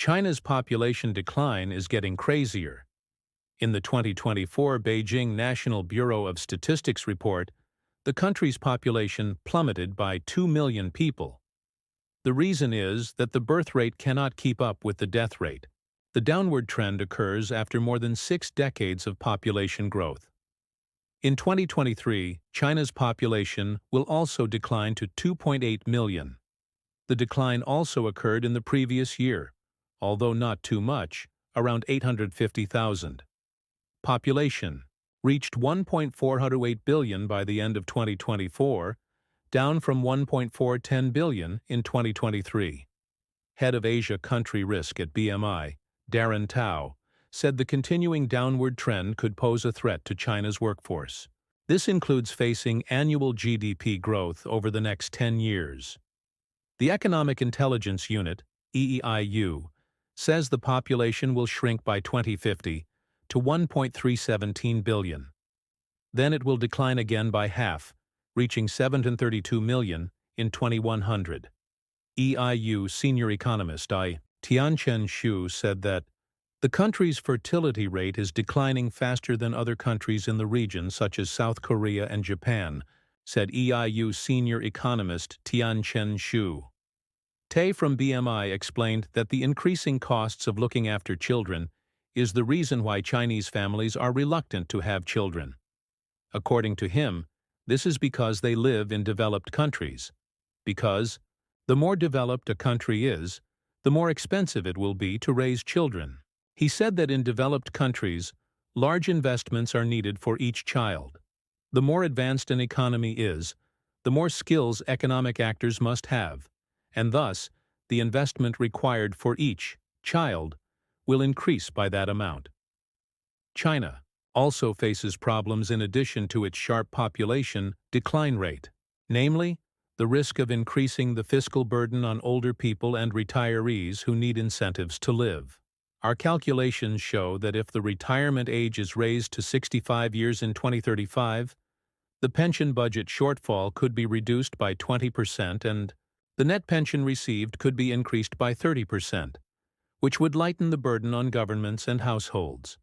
China's population decline is getting crazier. In the 2024 Beijing National Bureau of Statistics report, the country's population plummeted by 2 million people. The reason is that the birth rate cannot keep up with the death rate. The downward trend occurs after more than 6 decades of population growth. In 2023, China's population will also decline to 2.8 million. The decline also occurred in the previous year, although not too much, around 850,000. Population reached 1.408 billion by the end of 2024, down from 1.410 billion in 2023. Head of Asia Country Risk at BMI, Darren Tao, said the continuing downward trend could pose a threat to China's workforce. This includes facing annual GDP growth over the next 10 years. The Economic Intelligence Unit, EEIU, says the population will shrink by 2050 to 1.317 billion. Then it will decline again by half, reaching 732 million in 2100. EIU senior economist Tianchen Xu said that the country's fertility rate is declining faster than other countries in the region such as South Korea and Japan, said EIU senior economist Tianchen Xu. Tay from BMI explained that the increasing costs of looking after children is the reason why Chinese families are reluctant to have children. According to him, this is because they live in developed countries. Because the more developed a country is, the more expensive it will be to raise children. He said that in developed countries, large investments are needed for each child. The more advanced an economy is, the more skills economic actors must have, and thus, the investment required for each child will increase by that amount. China also faces problems in addition to its sharp population decline rate, namely, the risk of increasing the fiscal burden on older people and retirees who need incentives to live. Our calculations show that if the retirement age is raised to 65 years in 2035, the pension budget shortfall could be reduced by 20% and the net pension received could be increased by 30%, which would lighten the burden on governments and households.